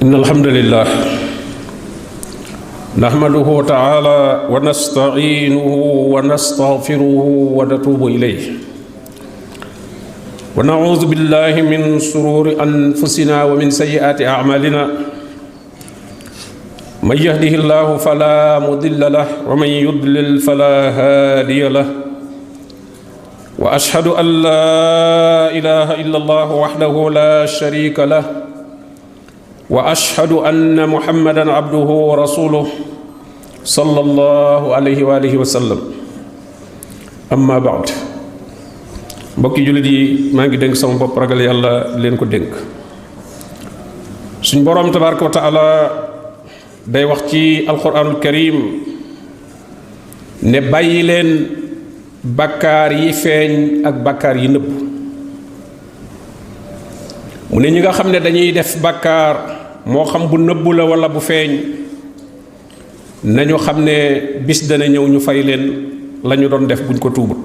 إن الحمد لله نحمده تعالى ونستعينه ونستغفره ونتوب إليه ونعوذ بالله من شرور أنفسنا ومن سيئات أعمالنا من يهده الله فلا مضل له ومن يضلل فلا هادي له وأشهد أن لا إله إلا الله وحده لا شريك له وأشهد أن محمدا عبده ورسوله صلى الله عليه وآله وسلم أما بعد mbokki jullit yi maa ngi dénk sama bopp ragal yàlla leen ko dénk suñ boroom tabaraka wa taala day wax ci alquranul karim ne bàyyi leen bàkkaar yi feeñ ak bàkkaar yi nëbb mu ne ñi nga xam ne dañuy def bàkkaar moo xam bu nëbbu la walla bu feeñ nañu xam ne bis dana ñëw ñu fay leen lañu doon def buñ ko tuubut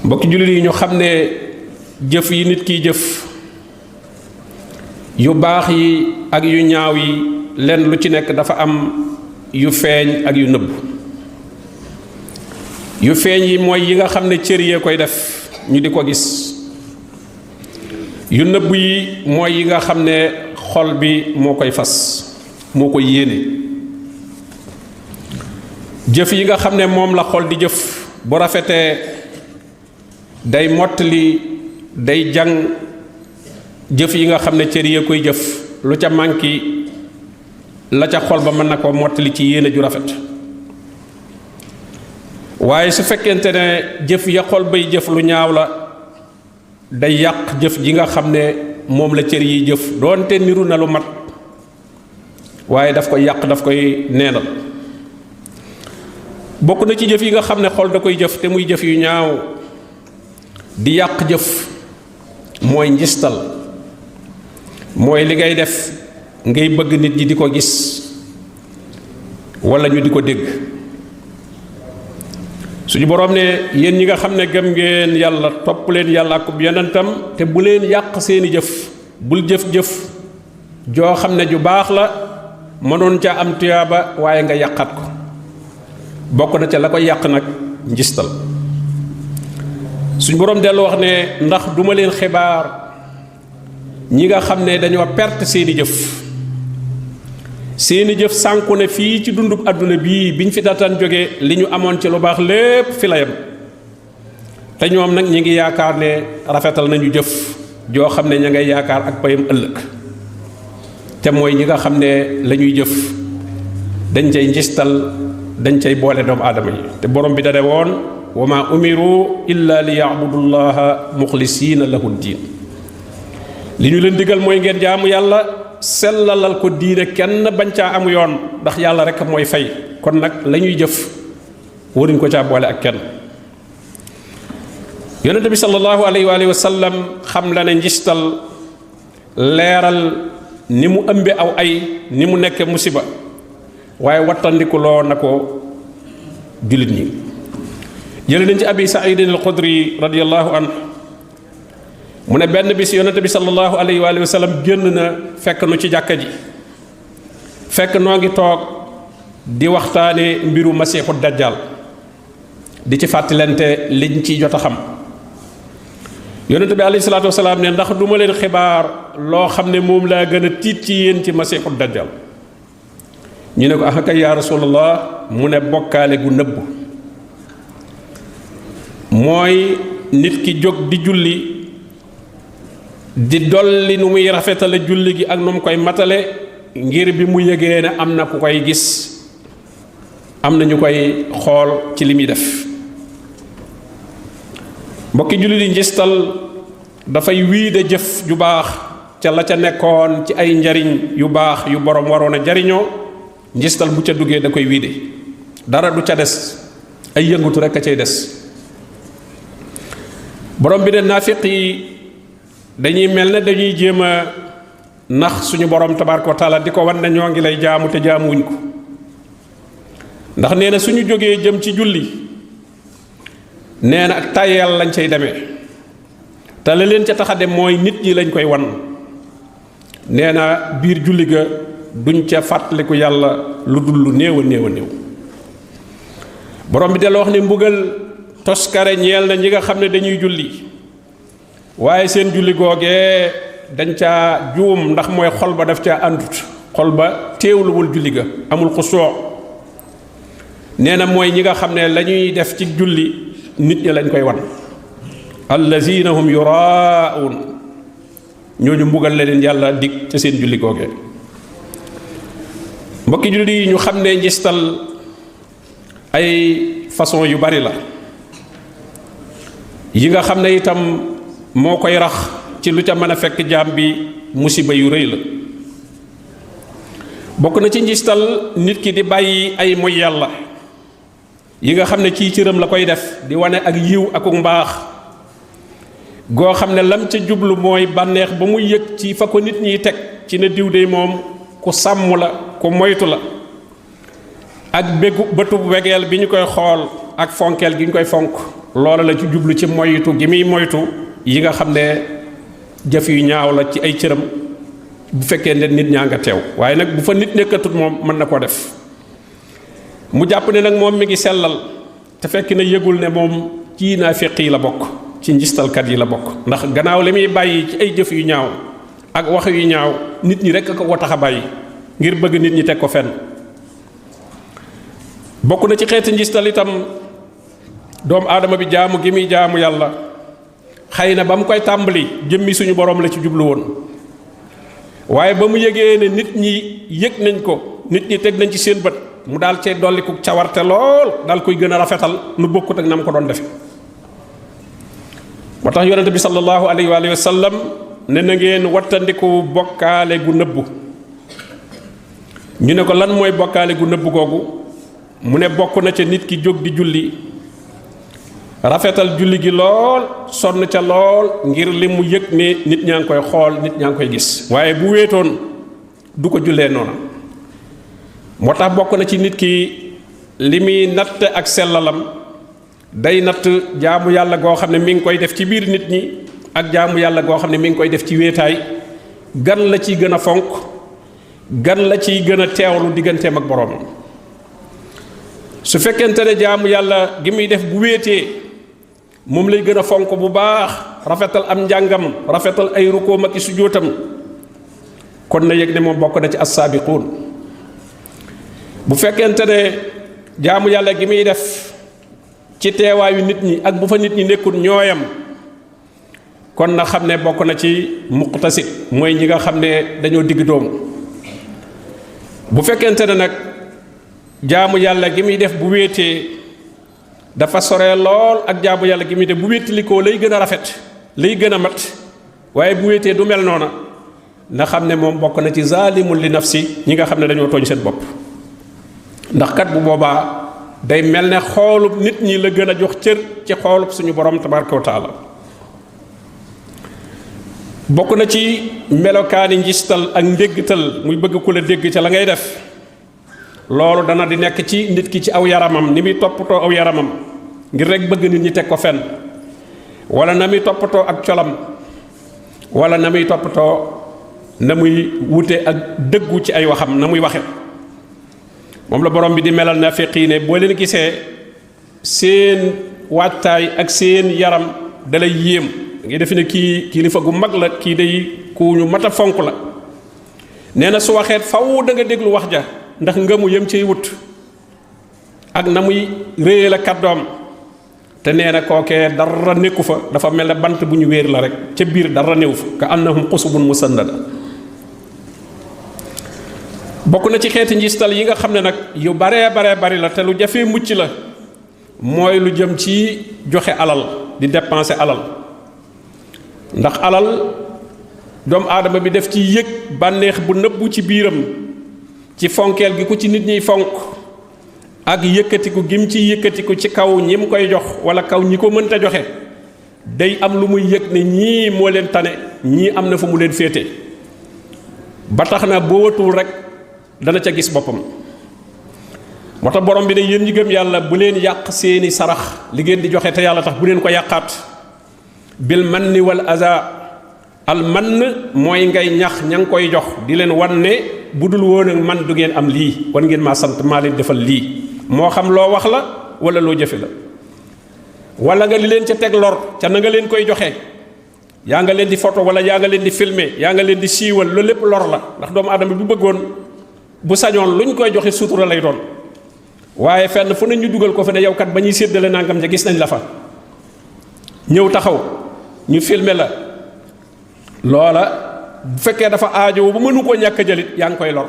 mbokki jullit yi ñu xam ne jëf yi nit kiy jëf yu baax yi ak yu ñaaw yi lenn lu ci nekk dafa am yu feeñ ak yu nëbb yu feeñ yi mooy yi nga xam ne cër yee koy def ñu di ko gis yu nëbb yi mooy yi nga xam ne xol bi moo koy fas moo koy yéene jëf yi nga xam ne moom la xol di jëf bu rafetee day mottali day jàng jëf yi nga xam ne cër yee koy jëf lu ca manki la ca xol ba mën na koo mottali ci yéene ju rafet waaye su fekkente ne jëf ya xol bay jëf lu ñaaw la day yàq jëf ji nga xam ne moom la cër yi jëf doonte niru na lu mat waaye daf koy yàq daf koy neenal bokk na ci jëf yi nga xam ne xol da koy jëf te muy jëf yu ñaaw di yàq jëf mooy njistal mooy li ngay def ngay bëgg nit ñi di ko gis walla ñu di ko dégg suñu boroom ne yéen ñi nga xam ne gëm ngeen yàlla topp leen yàlla ak yonentam te bu leen yàq seeni jëf bul jëf-jëf joo xam ne ju baax la mënoon ca am tuyaaba waaye nga yàqat ko bokk na ca la koy yàq nag njistal suñu boroom dellu wax ne ndax duma leen xibaar ñi nga xam ne dañoo perte seeni jëf sànku ne fii ci dundub àdduna bii biñ fi daataan jóge li ñu amoon ci lu baax lépp fi la yem te ñoom nag ñi ngi yaakaar ne rafetal nañu jëf joo xam ne ña ngay yaakaar ak payam ëllëg te mooy ñi nga xam ne la ñuy jëf dañ cay njistal dañ cay boole doomu aadama yi te borom bi da de woon wa ma umiru illa li ya'budu llaha muxlisiina lahu diin li ñu leen digal mooy ngeen jaamu yàlla sellalal ko diine kenn bañ caa amu yoon ndax yàlla rek mooy fay kon nag la ñuy jëf waruñ ko caa boole ak kenn yonente bi sallallahu alayhi wa sallam xam la ne njistal leeral ni mu ëmbe aw ay ni mu nekk musiba waaye wattandikuloo na ko jullit ñi jële nañ ci abi saidin al xudri radiallahu anhu mu ne benn bis yonente bi sallallahu alayhi wa sallam génn na fekk nu ci jàkka ji fekk noo ngi toog di waxtaane mbiru masiixu dajjal di ci fàttalante liñ ci jot a xam yonente bi alayhi salaatu wasalaam ne ndax duma leen xibaar loo xam ne moom laa gën a tiit ci yéen ci masiixu dajjal ñu ne ko ah kay yaa rasulallah mu ne bokkaale gu nëbb mooy nit ki jóg di julli di dolli nu muy rafetale julli gi ak nu mu koy matale ngir bi mu yëgee ne am na ku koy gis am na ñu koy xool ci li muy def mbokki julli di njistal dafay wiide jëf ju baax ca la ca nekkoon ci ay njariñ yu baax yu borom waroon a jariñoo njistal bu ca duggee da koy wiide dara du ca des ay yëngutu rekk a cay des borom bi ne naafiq yi dañuy mel ne dañuy jéem a nax suñu borom tabaaraka wa taala di ko wan ne ñoo ngi lay jaamu te jaamuwuñ ko ndax nee na suñu jógee jëm ci julli nee na ak tayel lañ cay demee te la leen ca tax a dem mooy nit ñi lañ koy wan nee na biir julli ga duñ ca fàttaliku yàlla lu dul lu néew a néew a néew. borom bi delloo wax ne mbugal toskare ñeel na ñi nga xam ne dañuy julli waaye seen julli googee dañ caa juum ndax mooy xol ba daf caa àndut, xol ba teewluwul julli ga, amul xusoo. nee na mooy ñi nga xam ne la ñuy def ci julli nit ñi lañ koy wan, allazina hum yuraun, ñooñu mbugal leen yàlla dig ca seen julli googee. mbokki julli yi ñu xam ne njistal ay façon yu bari la, yi nga xam ne itam moo koy rax ci lu ca mën a fekk jaam bi musiba yu rëy la. bokk na ci njistal nit ki di bàyyi ay moy yàlla yi nga xam ne ci cëram la koy def, di wane ak yiw ak mbaax goo xam ne lam ca jublu mooy bànneex ba muy yëg ci fa ko nit ñiy teg ci ne diw de moom ku sàmm la, ku moytu la, ak bëtub wegeel bi ñu koy xool ak fonkeel gi ñu koy fonk, loola la ci jublu ci moytu gi muy moytu yi nga xam ne jëf yu ñaaw la ci ay cëram bu fekkee ne nit ñaa nga teew. waaye nag bu fa nit nekkatut moom mën na koo def. mu jàpp ne nag moom mi ngi sellal te fekk na yëgul ne moom ci naafiq yi la bokk, ci njistalkat yi la bokk, ndax gannaaw li muy bàyyi ci ay jëf yu ñaaw ak wax yu ñaaw nit ñi rekk ko tax a bàyyi ngir bëgg nit ñi teg ko fenn. bokk na ci xeeti njistal itam doomu aadama bi jaamu gi muy jaamu yàlla xëy na ba mu koy tàmbali jëmmi suñu borom la ci jublu woon, waaye ba mu yëgee ne nit ñi yëg nañ ko, nit ñi teg nañ ci seen bët, mu daal cee dolliku cawarte lool, daal koy gën a rafetal nu bokkut ak na mu ko doon defe. moo tax yonente bi sallallahu alayhi wa sallam ne na ngeen wattandiku bokkaale gu nëbbu. ñu ne ko lan mooy bokkaale gu nëbbu googu? mu ne bokk na ca nit ki jóg di julli, rafetal julli gi lool, sonn ca lool ngir li mu yëg ne nit ñaa ngi koy xool, nit ñaa ngi koy gis, waaye bu wéetoon du ko jullee noona. moo tax bokk na ci nit ki li muy natt ak sellalam, day natt jaamu yàlla goo xam ne mi ngi koy def ci biir nit ñi ak jaamu yàlla goo xam ne mi ngi koy def ci wéetaay, gan la ciy gën a fonk, gan la ciy gën a teewlu digganteem ak boroomam. su fekkente ne jaamu yàlla gi muy def bu wéetee moom lay gën a fonk bu baax, rafetal am njàngam, rafetal ay rukoom ak i sujjóotam, kon na yëg ne moom bokk na ci as-saabiquun. bu fekkente ne jaamu yàlla gi muy def ci teewaayu nit ñi ak bu fa nit ñi nekkul ñooyam, kon na xam ne bokk na ci muqtasid, mooy ñi nga xam ne dañoo digg doomu. bu fekkente ne nag jaamu yàlla gi muy def bu wéetee dafa sore lool ak jaamu yàlla gi muy def bu wéetalikoo lay gën a rafet, lay gën a mat, waaye bu wéetee du mel noona, na xam ne moom bokk na ci zaalimun li nafsi, ñi nga xam ne dañoo tooñ seen bopp. ndax kat bu boobaa day mel ne xoolub nit ñi la gën a jox cër ci xoolub suñu borom tabaraka wa taala. bokk na ci melokaani njistal ak ndéggtal, muy bëgg ku la dégg ca la ngay def. loolu dana di nekk ci nit ki ci aw yaramam, ni muy toppatoo aw yaramam ngir rek bëgg nit ñi teg ko fenn, wala na muy toppatoo ak colam, wala na muy toppatoo na muy wute ak dëggu ci ay waxam, na muy waxe. moom la borom bi di melal naafiq yi ne boo leen gisee seen waajtaay ak seen yaram dalay yéem, ngi defe ne kii kilifa gu mag la, kii day ku ñu mat a fonk la. nee na su waxeet faw da nga déglu wax ja, ndax ngëmu yem ciy wut ak na muy réye la kàddoom. te nee na kookee dara nekku fa, dafa mel ne bant bu ñu wéer la rek, ca biir dara néew fa, ka annahum xusubun musannada. bokk na ci xeeti njistal yi nga xam ne nag yu baree bari la te lu jafee mucc la, mooy lu jëm ci joxe alal, di dépenser alal. ndax alal doomu aadama bi def ci yëg bànneex bu nëbbu ci biiram, ci fonkeel gi ko ci nit ñiy fonk, ak yëkkatiku gim ci yëkkatiku ci kaw ñi mu koy jox wala kaw ñi ko mënta joxe. day am lu muy yëg ne ñii moo leen tane, ñii am na fu mu leen féete, ba tax na boo watul rek dana ca gis boppam. moo tax borom bi ne yéen ñi gëm yàlla bu leen yàq seeni sarax li ngeen di joxe te yàlla tax bu leen ko yàqaat bil manni wal aza, al man mooy ngay ñax ña ngi koy jox di leen wan ne bu dul woon ak man du ngeen am lii war ngeen maa sant maa leen defal lii moo xam loo wax la wala loo jëfe la wala nga li leen ca teg lor ca na nga leen koy joxe yaa nga leen di photo wala yaa nga leen di filmer yaa nga leen di siiwal loolu lépp lor la ndax doomu aadama bu bëggoon bu sañoon luñ koy joxe sutura lay doon waaye fenn fu ne ñu dugal ko fa ne yow kat ba ñuy séddale nangam ja gis nañ la fa ñëw taxaw ñu filmer la loola bu fekkee dafa aajo bu mënu koo ñàkk a jëlit yaa ngi koy lor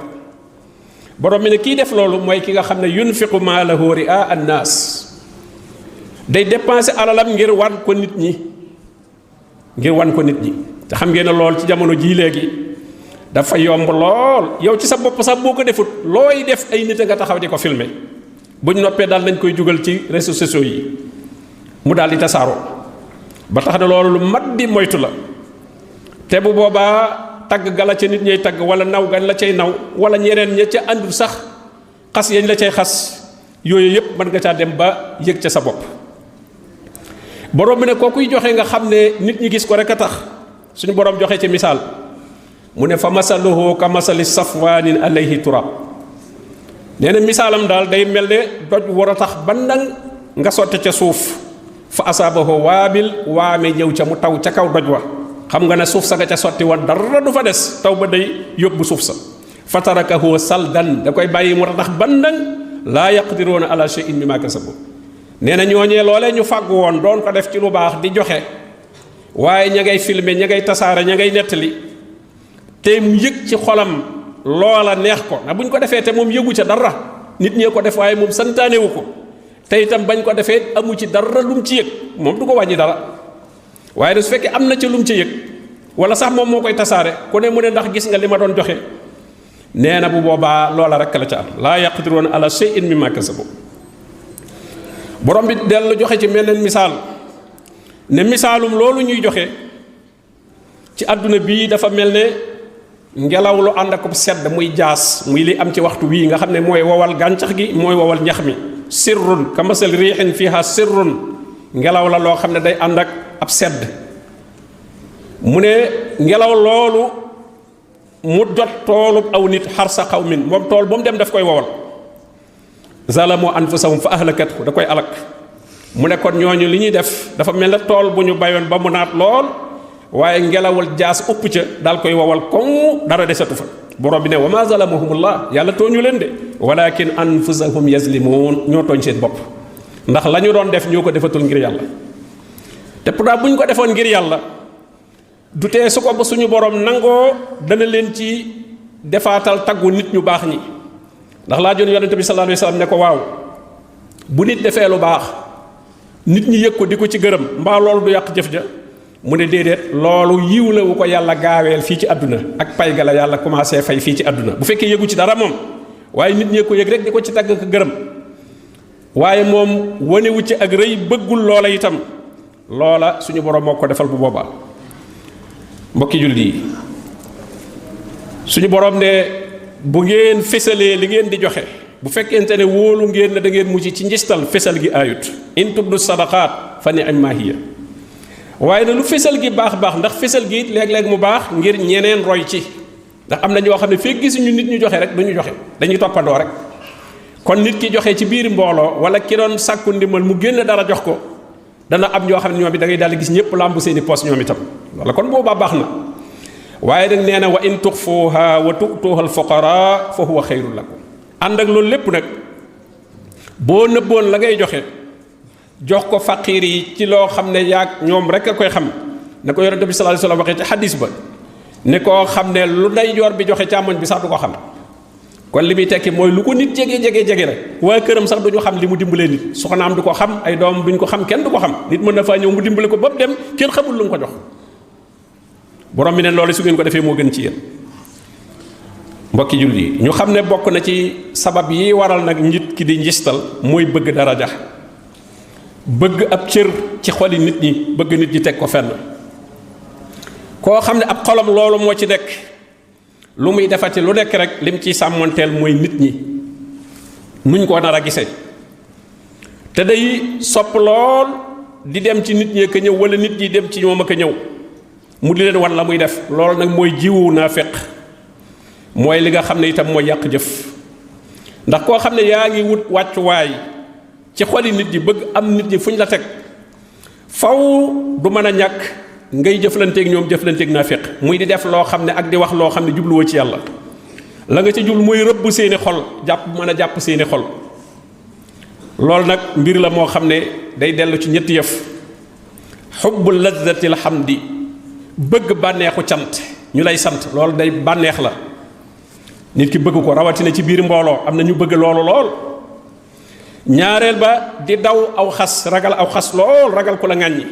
borom mi ne kii def loolu mooy ki nga xam ne yunfiqu maalahu ri'a annaas day dépenser alalam ngir wan ko nit ñi te xam ngeen ne lool ci jamono jii léegi dafa yomb lool yow ci sa bopp sax boo ko defut looy def ay nit a nga taxaw di ko filmer buñ noppee daal nañ koy jugal ci réseaux sociaux yi mu daal di tasaaroo ba tax na loolu lu mat di moytu la te bu boobaa tagg gala ca nit ñay tagg wala naw gan la cay naw wala ñeneen ña ca àndul sax xas yañ la cay xas yooyu yëpp mën nga caa dem ba yëg ca sa bopp borom bi ne kookuy joxe nga xam ne nit ñi gis ko rek a tax suñu borom joxe ci misaal mu ne fa masaluhu ka masali safwaanin alayhi turab nee na misaalam daal day mel ne doj war a tax bandang nga sotti ca suuf fa asaabahu waabil waame ñëw ca mu taw ca kaw doj wa xam nga ne suuf sa nga ca sotti woon dara du fa des taw ba day yóbbu suuf sa fa tarakahu saldan da koy bàyyi mu tax bandang laa yaqdiruuna ala shay'in mimma kasabu nee na ñooñee loolee ñu fàgg woon doon ko def ci lu baax di joxe waaye ña ngay filmer ña ngay tasaare ña ngay nettali te mu yëg ci xolam loola neex ko na buñ ko defee te moom yëgu ca dara nit ñee ko def waaye moom santaanewu ko te itam bañ ko defee amu ci dara lum ci yëg moom du ko wàññi dara waaye nag su fekkee am na ci lum ci yëg wala sax moom moo koy tasaare ku ne mu ne ndax gis nga li ma doon joxe nee na bu boobaa loola rek la ca am laa yaqdiruuna ala shay'in mimma kasabu borom bi dellu joxe ci mel misaal ne misaalum loolu ñuy joxe ci àdduna bii dafa mel ne ngelaw lu ànd ak sedd muy jaas muy li am ci waxtu wii nga xam ne mooy wowal gàncax gi mooy wowal ñax mi sirrun ka masal riixin fiha sirrun ngelaw la loo xam ne day ànd ak ab sedd mu ne ngelaw loolu mu jot toolub aw nit xarsa xawmin moom tool ba mu dem daf koy wowal zalamu anfusahum fa ahlakathu da koy alak mu ne kon ñooñu li ñuy def dafa mel ne tool bu ñu bayoon ba mu naat lool waaye ngelawal jaas upp ca daal koy wowal koŋ dara desatu fa borom bi ne wa ma zalamuhumullah yàlla tooñu leen de walakin anfusahum yazlimun ñoo tooñ seen bopp ndax la ñu doon def ñoo ko defatul ngir yàlla te pourtant bu ñu ko defoon ngir yàlla du tee su ko ba suñu borom nangoo dana leen ci defaatal taggu nit ñu baax ñi ndax laa joon yonente bi sallallahu alayhi wasallam ne ko waaw bu nit defee lu baax nit ñi yëg ko di ko ci gërëm mbaa loolu du yàq jëf ja mu ne déedéet loolu yiw la wu ko yàlla gaaweel fii ci àdduna ak pay ga la yàlla commencé fay fii ci àdduna bu fekkee yëgu ci dara moom waaye nit ñee ko yëg rek di ko ci tagg ko gërëm waaye moom wanewu ci ak rëy bëggul loola itam loola suñu borom moo ko defal bu boobaa mbokki jullit yi suñu borom ne bu ngeen fésalee li ngeen di joxe bu fekkente ne wóolu ngeen ne da ngeen mujj ci njistal fésal gi aayut in tubdu sadaqaat fa ni'ma hiya waaye na lu fésal gi baax baax ndax fésal gi léeg-léeg mu baax ngir ñeneen roy ci ndax am na ñoo xam ne fekk gisuñu nit ñu joxe rek duñu joxe dañuy toppandoo rek kon nit ki joxe ci biir mbooloo wala ki doon sàkku ndimbal mu génn dara jox ko dana am ñoo xam ne ñoom bi da ngay daal di gis ñëpp lambu seeni poos ñoom itam wala kon boobaa baax na waaye nag nee na wa in tuxfuha wa tu'tuha al fuqara fa huwa xayrun lakum ànd ak loolu lépp nag boo nëbboon la ngay joxe jox ko faqiir yi ci loo xam ne yaag ñoom rek a koy xam ne ko yonente bi sallallahu alayhi wasallam waxee ci xadis ba ne koo xam ne lu ndeyjoor bi joxe càmmoñ bi sax du ko xam kon li muy tekki mooy lu ko nit jege rek waa këram sax duñu xam li mu dimbalee nit soxnaam du ko xam ay doom duñ ko xam kenn du ko xam nit mën na faa ñëw mu dimbale ko ba mu dem kenn xamul lu mu ko jox borom bi ne loolu su ngeen ko defee moo gën ci yéen mbokki julli yi ñu xam ne bokk na ci sabab yi waral nag nit ki di njistal mooy bëgg daraja bëgg ab cër ci xoli nit ñi bëgg nit ñi teg ko fenn koo xam ne ab xolam loolu moo ci nekk lu muy defati lu nekk rek lim ciy sàmmanteel mooy nit ñi nuñ ko nar a gisee te day sopp lool di dem ci nit ñee ka ñëw wala nit ñi dem ci ñoom ak a ñëw mu di leen wan la muy def loolu nag mooy jiwu naafiq mooy li nga xam ne itam mooy yàq jëf ndax koo xam ne yaa ngi wut wàccuwaay ci xoli nit ñi bëgg am nit ñi fuñ la teg faw du mën a ñàkk ngay jëflanteeg ñoom jëflanteeg naafiq muy di def loo xam ne ak di wax loo xam ne jubluwoo ci yàlla la nga ci jublu mooy rëbb seeni xol jàpp mën a jàpp seeni xol loolu nag mbir la moo xam ne day dellu ci ñetti yëf xubbu lazzatil hamdi bëgg bànneexu cant ñu lay sant loolu day bànneex la nit ki bëgg ko rawatina ci biir mbooloo am na ñu bëgg loolu lool ñaareel ba di daw aw xas ragal aw xas lool ragal ku la ŋàññi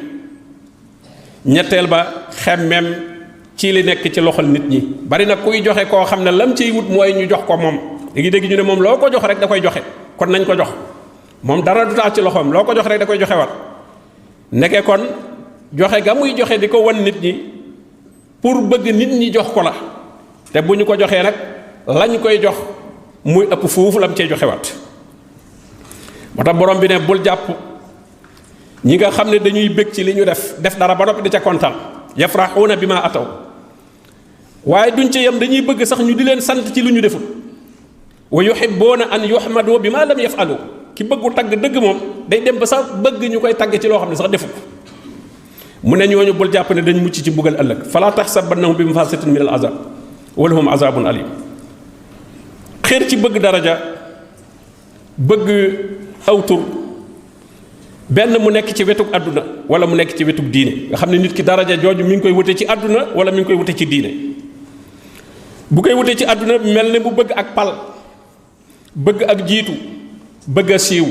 ñetteel ba xemmeem ci li nekk ci loxol nit ñi bari na kuy joxe koo xam ne lam ciy wut mooy ñu jox ko moom léegi dégg ñu ne moom loo ko jox rek da koy joxe kon nañ ko jox moom dara du tax ci loxoom loo ko jox rek da koy joxe wat nekke kon joxe ga muy joxe di ko wan nit ñi pour bëgg nit ñi jox ko la te bu ñu ko joxee nag lañ koy jox muy ëpp foofu lam cey joxe wat moo tax borom bi ne bul jàpp ñi nga xam ne dañuy bëgg ci li ñu def dara ba noppi di ca kontaan yafraxuuna bi ma ataw waaye duñ ci yem dañuy bëgg sax ñu di leen sant ci lu ñu deful wa yuhibbuuna an yuhmadu bi ma lam yafalu ki bëggu tagg dëgg moom day dem ba sax bëgg ñu koy tagg ci loo xam ne sax defu ko mu ne ñooñu bul jàpp ne dañ mucc ci bugal ëllëg fala taxsabannahum bi mafasatin min al azab wa lahum azabun alim xeer ci bëgg daraja bëgg aw tur benn mu nekk ci wetug àdduna wala mu nekk ci wetug diine nga xam ne nit ki daraja jooju mi ngi koy wute ci àdduna wala mi ngi koy wute ci diine bu koy wute ci àdduna mel ne mu bëgg ak pal bëgg ak jiitu bëgg a siiw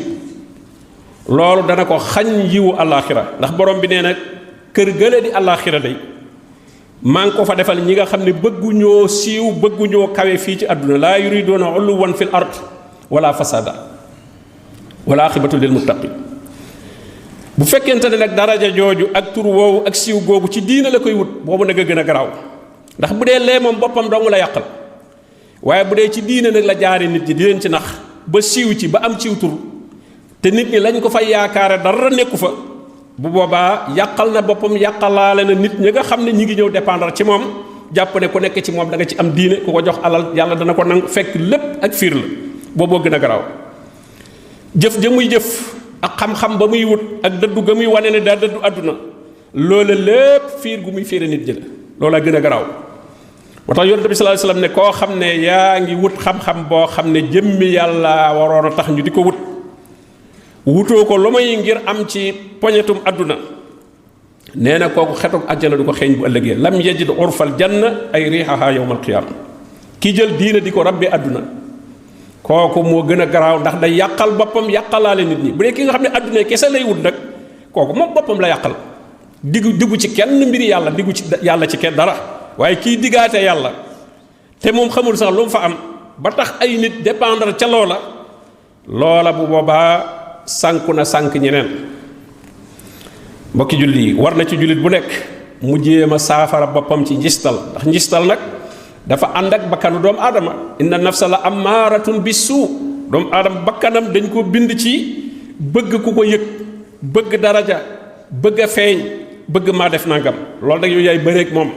loolu dana ko xañ yiwu àllaaxira ndax borom bi nee na kër gële di àllaaxira day maa ngi ko fa defal ñi nga xam ne bëgguñoo siiw bëgguñoo kawe fii ci àdduna laa yuriduuna uluwan fil ard wala fasada wala aqibatu lil muttaqin bu fekkente ne nag daraja jooju ak tur woowu ak siiw googu ci diina la koy wut boobu nag a gën a garaaw ndax bu dee lee moom boppam dong la yàqal waaye bu dee ci diina nag la jaare nit ñi di leen ci nax ba siiw ci ba am ciw tur te nit ñi lañ ko fay yaakaare dara nekku fa bu boobaa yàqal na boppam yàqalaale na nit ñi nga xam ne ñi ngi ñëw dépendre ci moom jàpp ne ku nekk ci moom da nga ci am diine ku ko jox alal yàlla dana ko nangu fekk lépp ak fiir la booboo gën a garaaw jëf ja muy jëf ak xam-xam ba muy wut ak dëddu ga muy wane ne daa dëddu àdduna loola lépp fiir gu muy fiire nit ñi la loola gën a garaaw moo tax yonent bi sallallahu alayhi wasallam ne koo xam ne yaa ngi wut xam-xam boo xam ne jëmmi yàlla waroon a tax ñu di ko wut wutoo ko lu may ngir am ci poñetum àdduna nee na kooku xetuk àjjana du ko xeeñ bu ëllëgee lam yajid urfal janna ay riixaha yawmal qiyaama ki jël diina di ko rabbi àdduna kooku moo gën a garaaw ndax day yàqal boppam yàqalaale nit ñi bu dee ki nga xam ne àdduna kese lay wut nag kooku moom boppam la yàqal diggu ci kenn mbiri yàlla diggu ci yàlla ci kenn dara waaye kii diggaate yàlla te moom xamul sax lu mu fa am ba tax ay nit dépendre ca loola bu boobaa sànku na sànk ñeneen mbokki julli yi war na ci jullit bu nekk mu jéem a saafara boppam ci njistal ndax njistal nag dafa ànd ak bakkanu doomu aadama inna nafsa la amaaratun bisu doomu aadama bakkanam dañ ko bind ci bëgg ku ko yëg bëgg daraja bëgg a feeñ bëgg maa def nangam loolu nag yow yaay bëreeg moom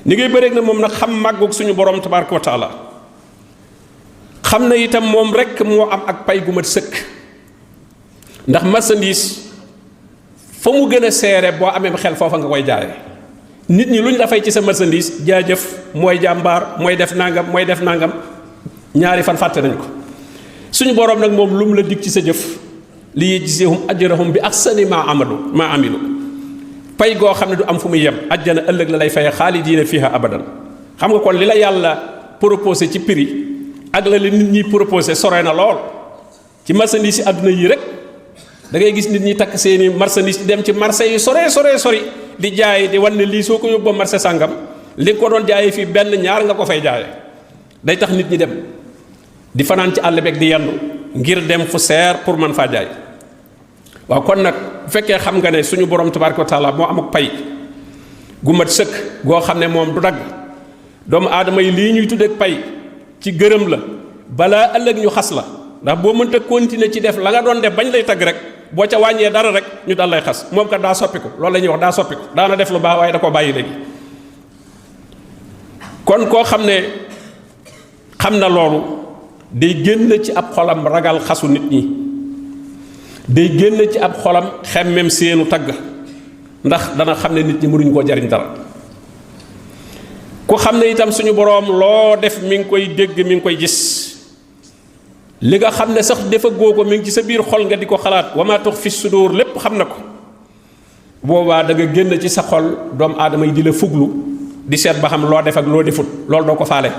ni ngay bëreeg na moom nag xam màggug suñu borom tabaraka wa taala xam na itam moom rek moo am ak pay gu mat sëkk ndax marchandise fa mu gën a seere boo amee xel foofa nga koy jaare nit ñi lu ñu dafay ci sa marchandise jaajëf mooy jàmbaar mooy def nangam ñaari fan fàtte nañ ko suñu borom nag moom lu mu la dig ci sa jëf li yajzihum ajrahum bi ahsani ma amilu pay goo xam ne du am fu muy yem ajjana ëllëg la lay faye xaalidiina fiha abadan xam nga kon li la yàlla proposé ci prix ak la li nit ñi proposé sore na lool ci marchandise yi àdduna yi rek da ngay gis nit ñi takk seeni marchandise dem ci marché yi sori di jaay di wan ne lii soo ko yóbboo marché sàngam li nga ko doon jaayee fii benn ñaar nga ko fay jaaye day tax nit ñi dem di fanaan ci àll beeg di yendu ngir dem fu seer pour man faa jaay waaw kon nag bu fekkee xam nga ne suñu borom tabaraka wa taala moo am ak pay gu mat sëkk goo xam ne moom du dagg doomu aadama yi lii ñuy tuddee pay ci gërëm la balaa ëllëg ñu xas la ndax boo mënta continuer ci def la nga doon def bañ lay tagg rek boo ca wàññee dara rek ñu dal lay xas moom kat daa soppiku loolu la ñuy wax daa soppiku daana def lu baax waaye da koo bàyyi léegi. kon koo xam ne xam na loolu day génn ci ab xolam ragal xasu nit ñi day génn ci ab xolam xemmem seenu tagg ndax dana xam ne nit ñi mënuñ koo jariñ dara. ku xam ne itam suñu boroom loo def mi ngi koy dégg mi ngi koy gis li nga xam ne sax dafa góo ko mi ngi ci sa biir xol nga di ko xalaat wa maa tux fi sudur lépp xam na ko boobaa da nga génn ci sa xol doomu aadama yi di la fuglu di seet ba xam loo def ak loo defut loolu doo ko faale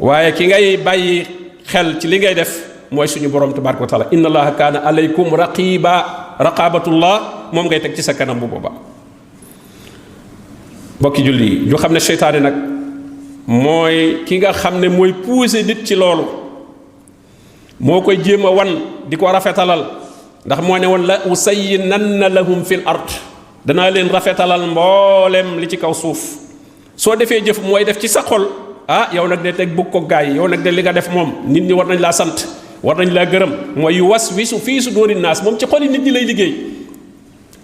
waaye ki ngay bàyyi xel ci li ngay def mooy suñu borom tabaraka wa taala inna allaha kaana alaykum raqiba raqabatullah moom ngay teg ci sa kanam bu boobaa. bokki julli yi ñu xam ne seytaane nag mooy ki nga xam ne mooy pousser nit ci loolu moo koy jéem a wan di ko rafetalal ndax moo ne woon la usayyinanna lahum fil ard danaa leen rafetalal mboolem li ci kaw suuf soo defee jëf mooy def ci sa xol ah yow nag de teg bëgg ko gaay yow nag de li nga def moom nit ñi war nañ laa sant war nañ laa gërëm mooy yu was wisu fii su dóori naas moom ci xol yi nit ñi lay liggéey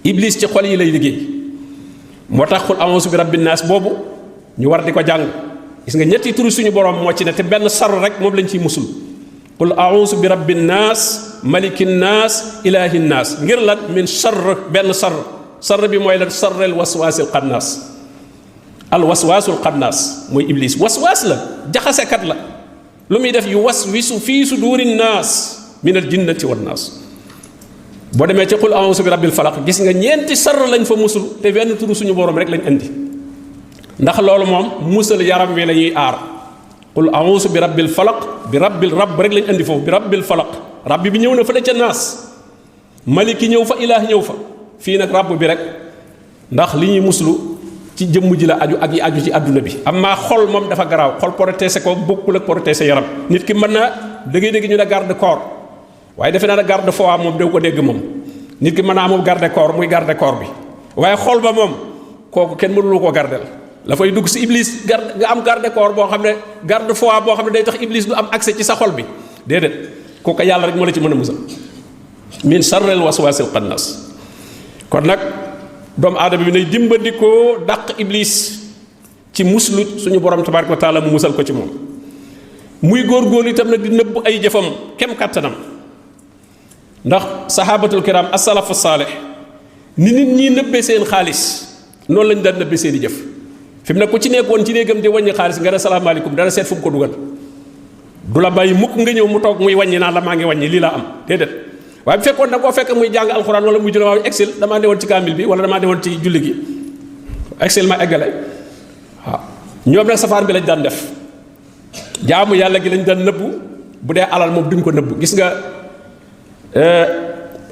iblis ci xol yi lay liggéey moo tax xul a'uuzu bi rabbin naas boobu ñu war di ko jàng gis nga ñetti turu suñu borom moo ci ne te benn sar rek moom lañ ciy musul qul a'uuzu bi rabbin naas malikin naas ilahin naas ngir lan min sarr benn sarr bi mooy lan sarrel waswaasil xannaas al waswaasul xannaas mooy iblis waswaas la jaxasekat la lu muy def yu waswisu fii suduurin naas min al jinnati wan naas boo demee ci qul a'uuzu bi rabbil falaq gis nga ñeenti sarr lañ fa musul te benn turu suñu borom rek lañ indi ndax loolu moom musal yaram wi la ñuy aar qul a'uuzu bi rabbil falaq bi rabbil rabb rek lañ indi foofu bi rabbil falaq rabbi bi ñëw na fa la ca naas maliki ñëw fa ilaah ñëw fa fii nag rabb bi rek ndax li ñuy muslu ci jëmm ji la aju ak yi aju ci àdduna bi amaa xol moom dafa garaaw xol protéger ko bokkul ak protéger yaram nit ki mën naa dégg ñu ne garde corps waaye defe naa ne garde foi moom doo ko dégg moom nit ki mën naa amul garde corps muy garde corps bi waaye xol ba moom kooku kenn mënulu koo gardel la fay dugg si iblis garde nga am garde corps boo xam ne garde foi boo xam ne day tax iblis du am accès ci sa xol bi déedéet kooku yàlla rek moo la ci mën a musal min sarril waswasil xannas kon nag doomu aadama bi nay dimbandikoo dàq iblis ci muslu suñu borom tabaraka wa taala mu musal ko ci moom muy góorgóorlu itam nag di nëbb ay jëfam kem kàttanam ndax sahabatul kiram as-salafu saalih ni nit ñi nëbbee seen xaalis noonu lañu daan nëbbee seen i jëf fi mu ne ku ci nekkoon ci néegam di wàññi xaalis nga ne salaamaaleykum dana seet fu mu ko dugal du la bàyyi mukk nga ñëw mu toog muy wàññi naan la maa ngi wàññi lii laa am déedéet waaye bu fekkoon da koo fekk muy jàng alxuraan wala muy julli waaw excel damaa newoon ci kaamil bi wala damaa newoon ci julli gi excel ma eggale waaw ñoom nag safaan bi lañ daan def jaamu yàlla gi lañ daan nëbbu bu dee alal moom duñ ko nëbbu gis nga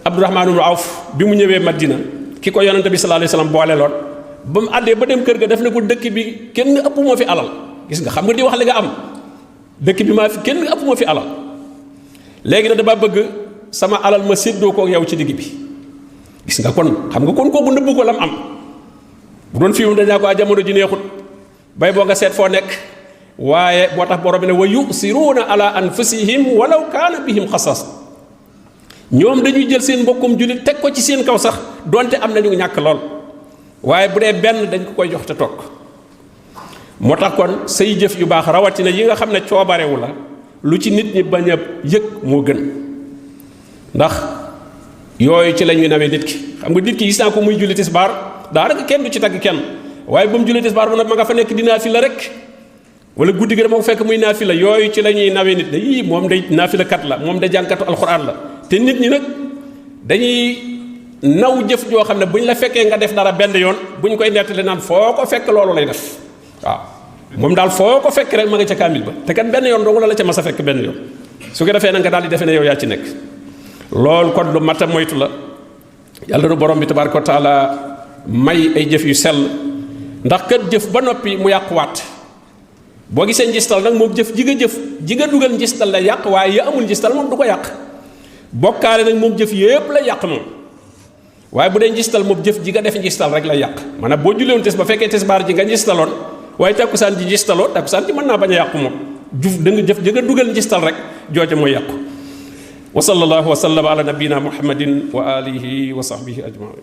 Abdurahmaan ibn Awf bi mu ñëwee Madina ki ko yonente bi sallallahu alayhi wasallam boole loon ba mu àddee ba dem kër ga def na ko dëkk bi kenn ëpp moo fi alal gis nga xam nga di wax li nga am dëkk bi maa fi kenn ëpp moo fi alal léegi nag dama bëgg sama alal ma séddoo ko yow ci digg bi gis nga kon xam nga kon kooku nëbbu ko lam am bu doon fii mu dañaa ko jamono ji neexut bay boo nga seet foo nekk waaye boo tax borom bi ne wa yusiruuna ala anfusihim walaw kaana bihim xasas ñoom dañuy jël seen mbokkum jullit teg ko ci seen kaw sax donte am nañu ñàkk lool waaye bu dee benn dañ ko koy jox te toog moo tax kon say jëf yu baax rawatina yi nga xam ne coobarewu la lu ci nit ñi bañ a yëg moo gën ndax yooyu ci la ñuy nawee nit ki xam nga nit ki gis naa ko muy julli tisbaar daanaka kenn du ci tagg kenn waaye ba mu julli tisbaar ba nag ma nga fa nekk di naafila rek wala guddi gi dama ko fekk muy naafila yooyu ci la ñuy nawee nit ne yii moom day naafila kat la moom da jànkatu alxuraan la te nit ñi nag dañuy naw jëf joo xam ne buñ la fekkee nga def dara benn yoon buñ koy nettali naan foo ko fekk loolu lay def waaw moom daal foo ko fekk rek ma nga ca kaamil ba te kat benn yoon dong la ca mas a fekk benn yoon su ko defee nag nga daal di defee ne yow yaa ci nekk loolu kon lu mat a moytu la yàlla nu borom bi tabaraka wa taala may ay jëf yu sell ndax kat jëf ba noppi mu yàquwaat boo gisee njistal nag moom jëf ji nga dugal njistal la yàq waaye ya amul njistal moom du ko yàq bokkaale nag moom jëf yépp la yàq moom waaye bu dee njistal moom jëf ji nga def njistal rek la yàq maanaam boo jullewoon tes ba fekkee tisbaar ji nga njistaloon waaye takkusaan ji njistaloo takkusaan ji mën naa bañ a yàqu moom juf da nga jëf ji nga dugal njistal rek jooje mooy yàqu wa sallallahu wa sallam ala nabina muhammadin wa alihi wa sahbihi ajmain